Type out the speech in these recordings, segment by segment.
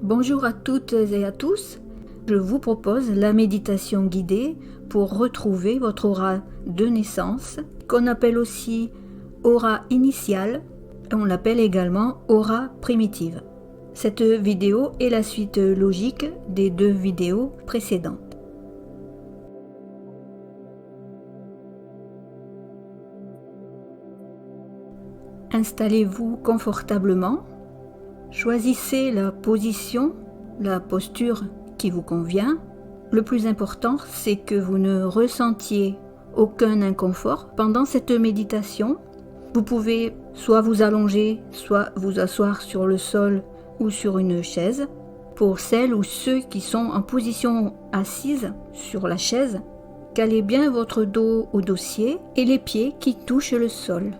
Bonjour à toutes et à tous. Je vous propose la méditation guidée pour retrouver votre aura de naissance, qu'on appelle aussi aura initiale, on l'appelle également aura primitive. Cette vidéo est la suite logique des deux vidéos précédentes. Installez-vous confortablement. Choisissez la position, la posture qui vous convient. Le plus important, c'est que vous ne ressentiez aucun inconfort pendant cette méditation. Vous pouvez soit vous allonger, soit vous asseoir sur le sol ou sur une chaise. Pour celles ou ceux qui sont en position assise sur la chaise, calez bien votre dos au dossier et les pieds qui touchent le sol.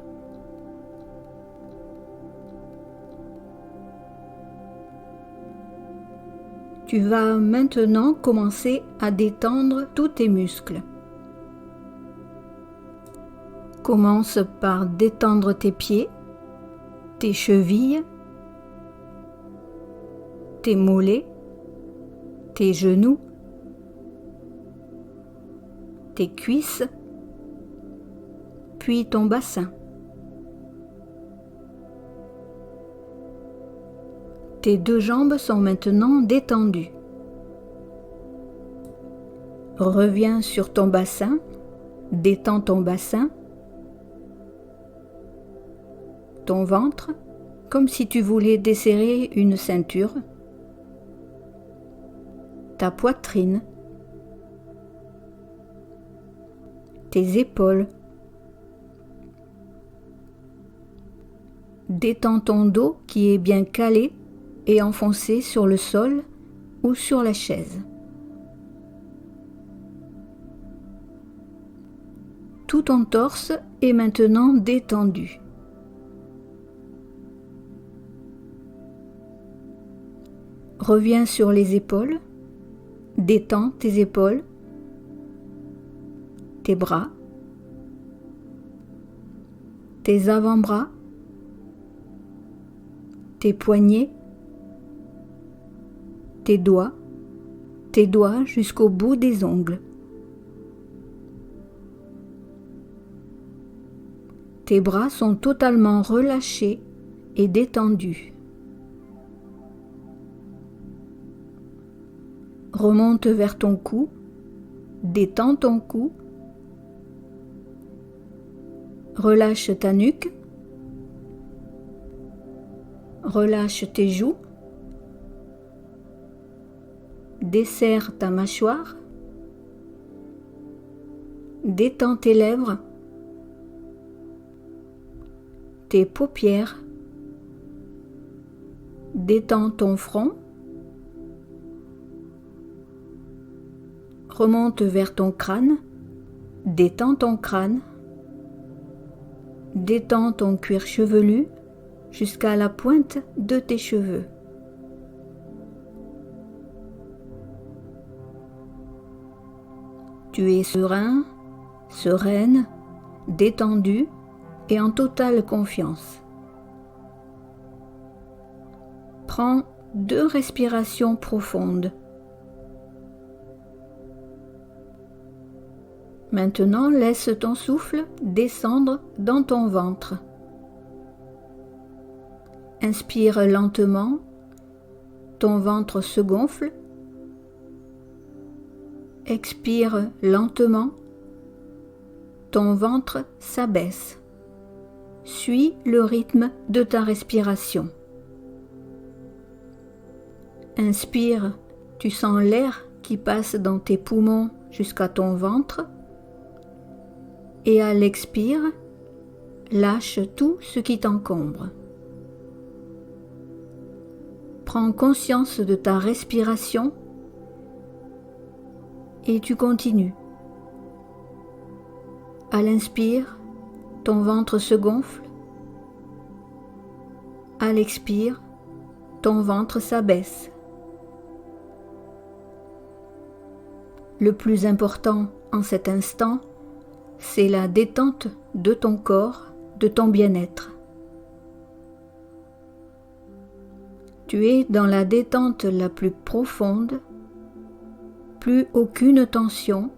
Tu vas maintenant commencer à détendre tous tes muscles. Commence par détendre tes pieds, tes chevilles, tes mollets, tes genoux, tes cuisses, puis ton bassin. Tes deux jambes sont maintenant détendues. Reviens sur ton bassin, détends ton bassin, ton ventre, comme si tu voulais desserrer une ceinture, ta poitrine, tes épaules. Détends ton dos qui est bien calé et enfoncé sur le sol ou sur la chaise. Tout ton torse est maintenant détendu. Reviens sur les épaules, détends tes épaules, tes bras, tes avant-bras, tes poignets, tes doigts jusqu'au bout des ongles. Tes bras sont totalement relâchés et détendus. Remonte vers ton cou, détends ton cou, relâche ta nuque, relâche tes joues, desserre ta mâchoire, détends tes lèvres, tes paupières, détends ton front, remonte vers ton crâne, détends ton crâne, détends ton cuir chevelu jusqu'à la pointe de tes cheveux. Tu es serein, sereine, détendu et en totale confiance. Prends 2 respirations profondes. Maintenant, laisse ton souffle descendre dans ton ventre. Inspire lentement, ton ventre se gonfle. Expire lentement, ton ventre s'abaisse. Suis le rythme de ta respiration. Inspire, tu sens l'air qui passe dans tes poumons jusqu'à ton ventre. Et à l'expire, lâche tout ce qui t'encombre. Prends conscience de ta respiration et tu continues. À l'inspire, ton ventre se gonfle. À l'expire, ton ventre s'abaisse. Le plus important en cet instant, c'est la détente de ton corps, de ton bien-être. Tu es dans la détente la plus profonde, plus aucune tension,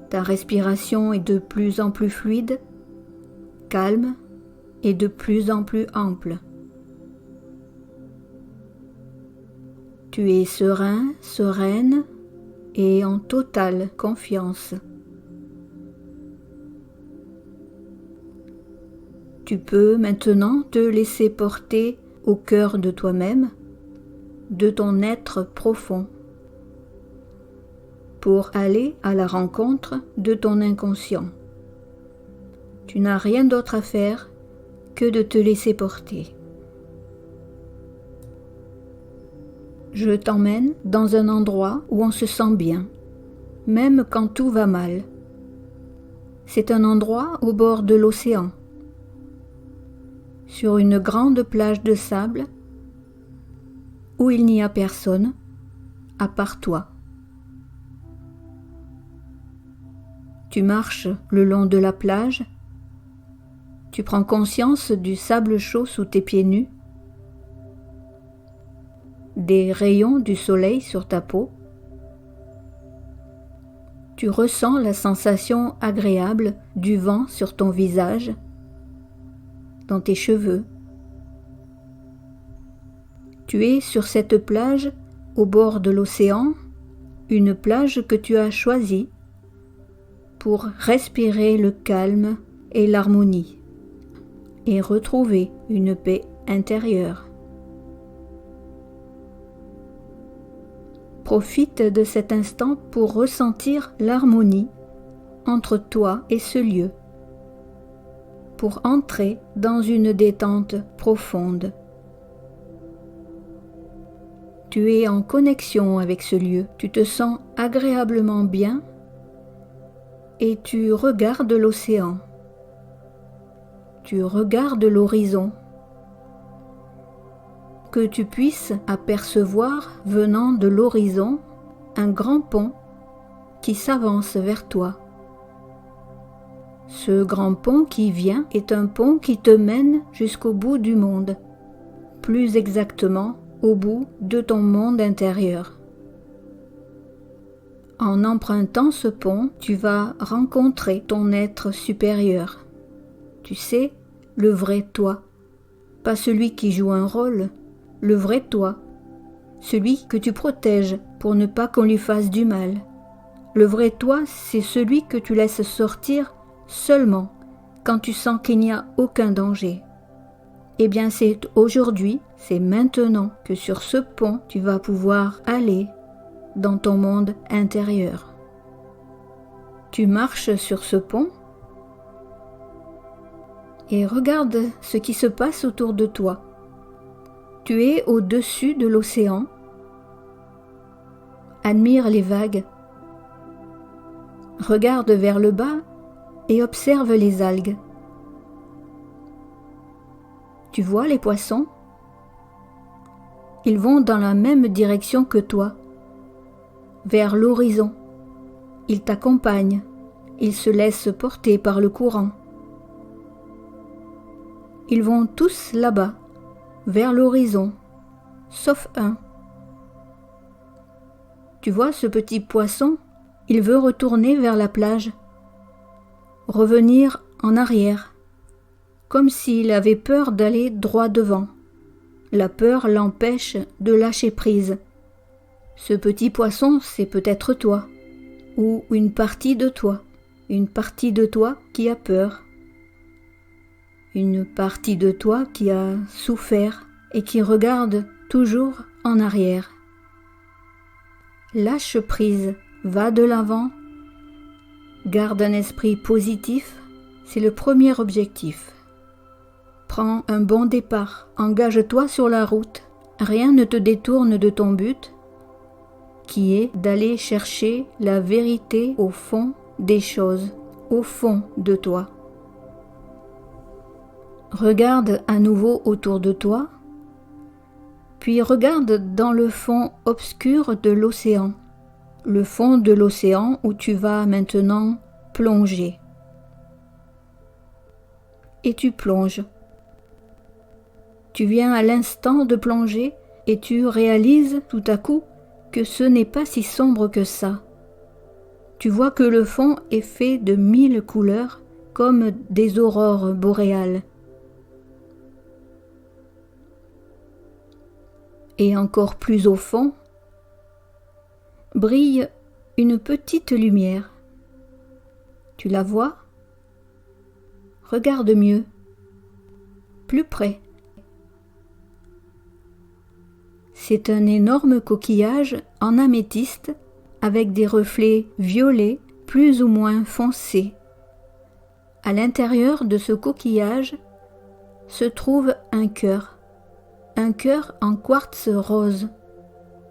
ta respiration est de plus en plus fluide, calme et de plus en plus ample. Tu es serein, sereine et en totale confiance. Tu peux maintenant te laisser porter au cœur de toi-même, de ton être profond, pour aller à la rencontre de ton inconscient. Tu n'as rien d'autre à faire que de te laisser porter. Je t'emmène dans un endroit où on se sent bien, même quand tout va mal. C'est un endroit au bord de l'océan, sur une grande plage de sable où il n'y a personne à part toi. Tu marches le long de la plage, tu prends conscience du sable chaud sous tes pieds nus, des rayons du soleil sur ta peau. Tu ressens la sensation agréable du vent sur ton visage, dans tes cheveux. Tu es sur cette plage au bord de l'océan, une plage que tu as choisie pour respirer le calme et l'harmonie et retrouver une paix intérieure. Profite de cet instant pour ressentir l'harmonie entre toi et ce lieu, pour entrer dans une détente profonde. Tu es en connexion avec ce lieu, tu te sens agréablement bien et tu regardes l'océan, tu regardes l'horizon, que tu puisses apercevoir venant de l'horizon un grand pont qui s'avance vers toi. Ce grand pont qui vient est un pont qui te mène jusqu'au bout du monde, plus exactement au bout de ton monde intérieur. En empruntant ce pont, tu vas rencontrer ton être supérieur. Tu sais, le vrai toi, pas celui qui joue un rôle, le vrai toi, celui que tu protèges pour ne pas qu'on lui fasse du mal. Le vrai toi, c'est celui que tu laisses sortir seulement quand tu sens qu'il n'y a aucun danger. Eh bien, c'est aujourd'hui, c'est maintenant que sur ce pont, tu vas pouvoir aller dans ton monde intérieur. Tu marches sur ce pont et regarde ce qui se passe autour de toi. Tu es au-dessus de l'océan. Admire les vagues. Regarde vers le bas et observe les algues. Tu vois les poissons? Ils vont dans la même direction que toi, vers l'horizon. Ils t'accompagnent, ils se laissent porter par le courant. Ils vont tous là-bas, vers l'horizon, sauf un. Tu vois ce petit poisson? Il veut retourner vers la plage, revenir en arrière, comme s'il avait peur d'aller droit devant. La peur l'empêche de lâcher prise. Ce petit poisson, c'est peut-être toi, ou une partie de toi qui a peur, une partie de toi qui a souffert et qui regarde toujours en arrière. Lâche prise, va de l'avant, garde un esprit positif, c'est le premier objectif. Prends un bon départ, engage-toi sur la route, rien ne te détourne de ton but, qui est d'aller chercher la vérité au fond des choses, au fond de toi. Regarde à nouveau autour de toi, puis regarde dans le fond obscur de l'océan, le fond de l'océan où tu vas maintenant plonger. Et tu plonges. Tu viens à l'instant de plonger et tu réalises tout à coup que ce n'est pas si sombre que ça. Tu vois que le fond est fait de 1000 couleurs comme des aurores boréales. Et encore plus au fond, brille une petite lumière. Tu la vois? Regarde mieux, plus près. C'est un énorme coquillage en améthyste avec des reflets violets plus ou moins foncés. À l'intérieur de ce coquillage se trouve un cœur en quartz rose,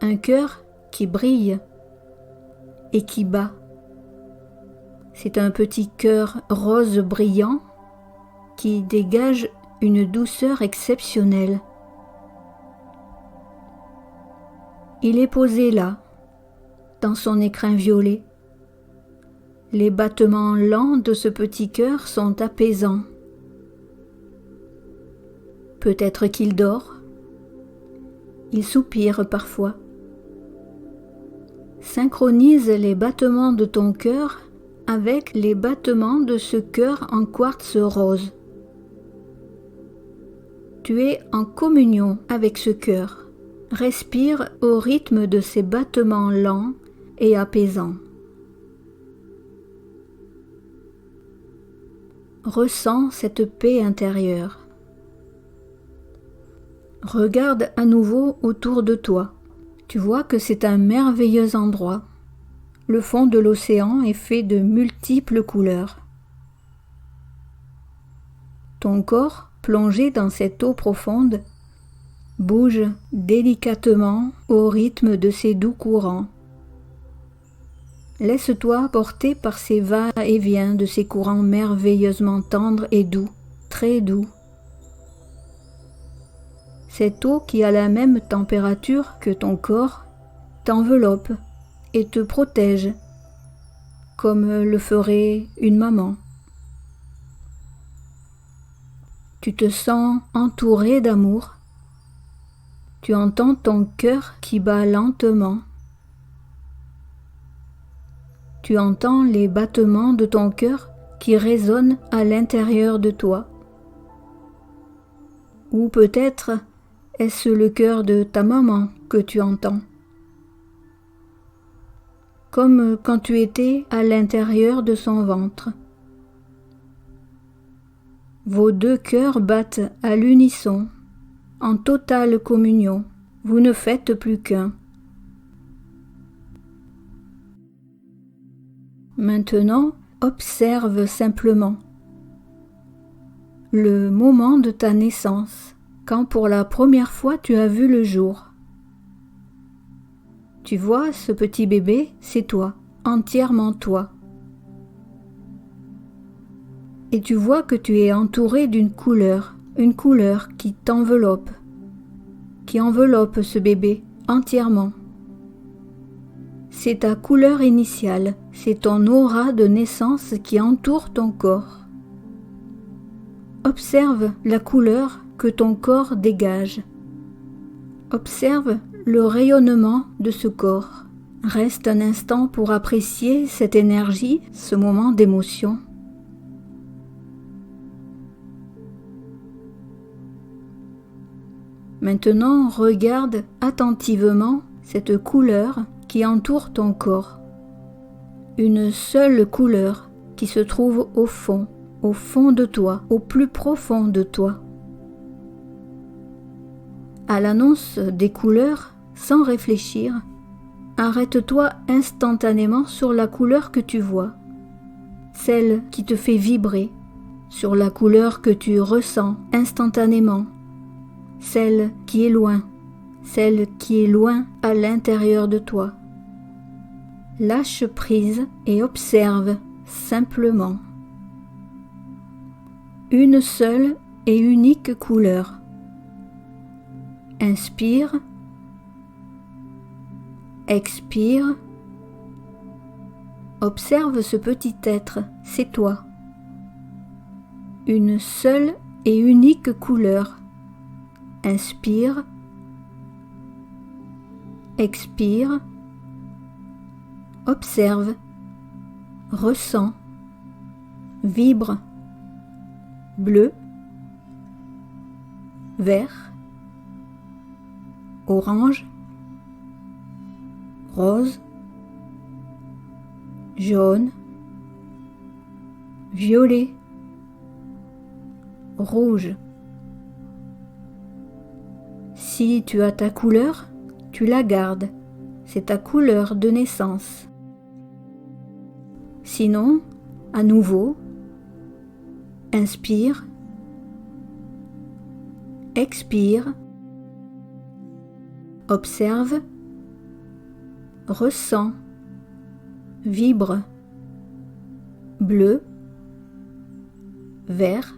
un cœur qui brille et qui bat. C'est un petit cœur rose brillant qui dégage une douceur exceptionnelle. Il est posé là, dans son écrin violet. Les battements lents de ce petit cœur sont apaisants. Peut-être qu'il dort. Il soupire parfois. Synchronise les battements de ton cœur avec les battements de ce cœur en quartz rose. Tu es en communion avec ce cœur. Respire au rythme de ces battements lents et apaisants. Ressens cette paix intérieure. Regarde à nouveau autour de toi. Tu vois que c'est un merveilleux endroit. Le fond de l'océan est fait de multiples couleurs. Ton corps, plongé dans cette eau profonde, bouge délicatement au rythme de ces doux courants. Laisse-toi porter par ces va-et-vient de ces courants merveilleusement tendres et doux, très doux. Cette eau qui a la même température que ton corps t'enveloppe et te protège, comme le ferait une maman. Tu te sens entouré d'amour. Tu entends ton cœur qui bat lentement. Tu entends les battements de ton cœur qui résonnent à l'intérieur de toi. Ou peut-être est-ce le cœur de ta maman que tu entends. Comme quand tu étais à l'intérieur de son ventre. Vos deux cœurs battent à l'unisson. En totale communion, vous ne faites plus qu'un. Maintenant, observe simplement le moment de ta naissance, quand pour la première fois tu as vu le jour. Tu vois, ce petit bébé, c'est toi, entièrement toi. Et tu vois que tu es entouré d'une couleur, une couleur qui t'enveloppe, qui enveloppe ce bébé entièrement. C'est ta couleur initiale, c'est ton aura de naissance qui entoure ton corps. Observe la couleur que ton corps dégage. Observe le rayonnement de ce corps. Reste un instant pour apprécier cette énergie, ce moment d'émotion. Maintenant, regarde attentivement cette couleur qui entoure ton corps. Une seule couleur qui se trouve au fond de toi, au plus profond de toi. À l'annonce des couleurs, sans réfléchir, arrête-toi instantanément sur la couleur que tu vois, celle qui te fait vibrer, sur la couleur que tu ressens instantanément, celle qui est loin à l'intérieur de toi. Lâche prise et observe simplement. Une seule et unique couleur. Inspire, expire. Observe ce petit être, c'est toi. Une seule et unique couleur. Inspire. Expire. Observe. Ressens. Vibre. Bleu. Vert. Orange. Rose. Jaune. Violet. Rouge. Si tu as ta couleur, tu la gardes. C'est ta couleur de naissance. Sinon, à nouveau, inspire, expire, observe, ressens, vibre, bleu, vert,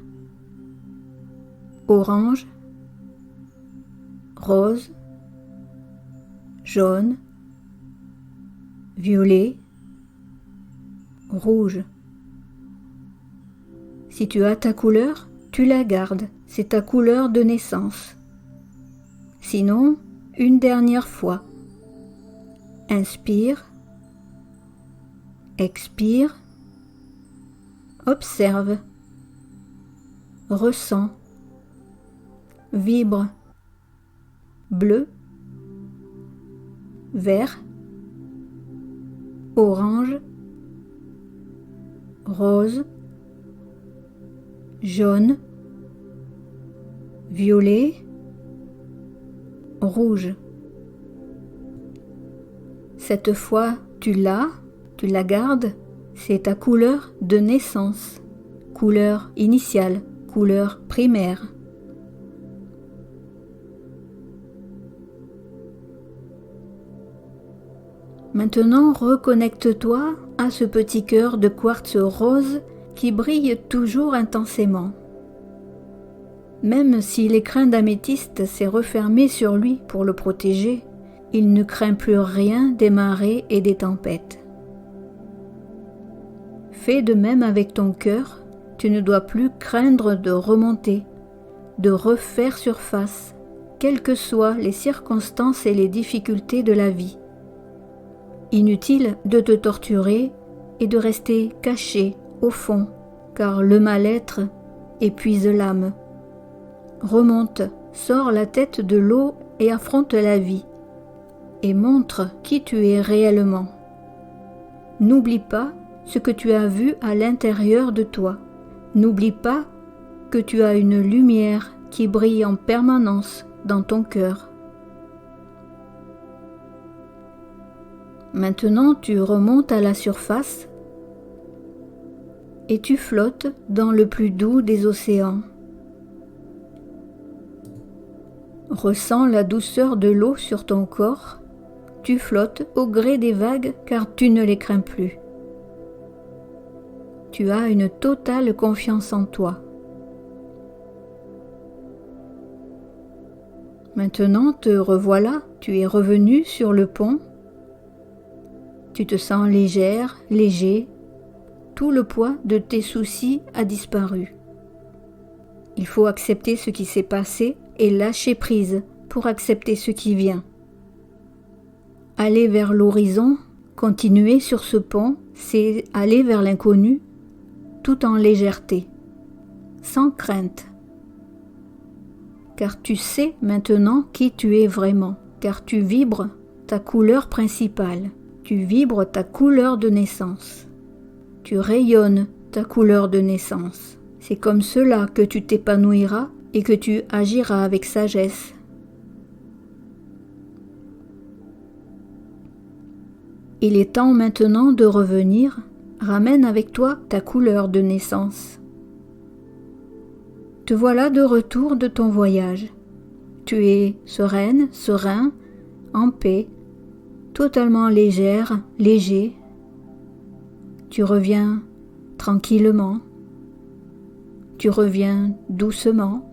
orange, rose, jaune, violet, rouge. Si tu as ta couleur, tu la gardes, c'est ta couleur de naissance. Sinon, une dernière fois. Inspire, expire, observe, ressens, vibre, bleu, vert, orange, rose, jaune, violet, rouge. Cette fois, tu la gardes, c'est ta couleur de naissance, couleur initiale, couleur primaire. Maintenant, reconnecte-toi à ce petit cœur de quartz rose qui brille toujours intensément. Même si l'écrin d'améthyste s'est refermé sur lui pour le protéger, il ne craint plus rien des marées et des tempêtes. Fais de même avec ton cœur, tu ne dois plus craindre de remonter, de refaire surface, quelles que soient les circonstances et les difficultés de la vie. Inutile de te torturer et de rester caché au fond, car le mal-être épuise l'âme. Remonte, sors la tête de l'eau et affronte la vie, et montre qui tu es réellement. N'oublie pas ce que tu as vu à l'intérieur de toi. N'oublie pas que tu as une lumière qui brille en permanence dans ton cœur. Maintenant, tu remontes à la surface et tu flottes dans le plus doux des océans. Ressens la douceur de l'eau sur ton corps. Tu flottes au gré des vagues car tu ne les crains plus. Tu as une totale confiance en toi. Maintenant, te revoilà, tu es revenu sur le pont. Tu te sens légère, léger. Tout le poids de tes soucis a disparu. Il faut accepter ce qui s'est passé et lâcher prise pour accepter ce qui vient. Aller vers l'horizon, continuer sur ce pont, c'est aller vers l'inconnu, tout en légèreté, sans crainte. Car tu sais maintenant qui tu es vraiment, car tu vibres ta couleur principale, tu vibres ta couleur de naissance, tu rayonnes ta couleur de naissance. C'est comme cela que tu t'épanouiras et que tu agiras avec sagesse. Il est temps maintenant de revenir. Ramène avec toi ta couleur de naissance. Te voilà de retour de ton voyage. Tu es sereine, serein, en paix, totalement légère, léger. Tu reviens tranquillement. Tu reviens doucement.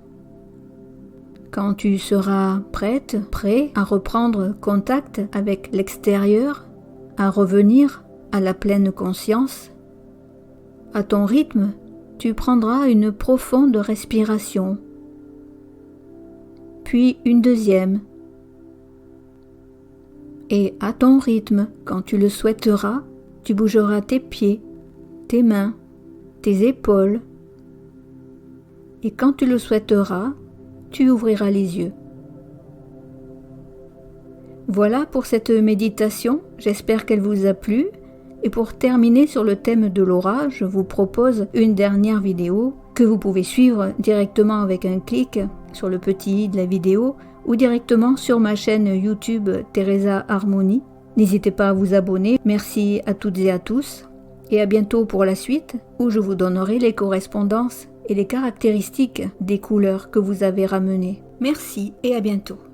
Quand tu seras prête, prêt à reprendre contact avec l'extérieur, à revenir à la pleine conscience, à ton rythme, tu prendras une profonde respiration. puis une deuxième. Et à ton rythme, quand tu le souhaiteras, tu bougeras tes pieds, tes mains, tes épaules. Et quand tu le souhaiteras, tu ouvriras les yeux. Voilà pour cette méditation, j'espère qu'elle vous a plu. Et pour terminer sur le thème de l'aura, je vous propose une dernière vidéo que vous pouvez suivre directement avec un clic sur le petit i de la vidéo ou directement sur ma chaîne YouTube Teresa Harmony. N'hésitez pas à vous abonner. Merci à toutes et à tous et à bientôt pour la suite où je vous donnerai les correspondances et les caractéristiques des couleurs que vous avez ramenées. Merci et à bientôt.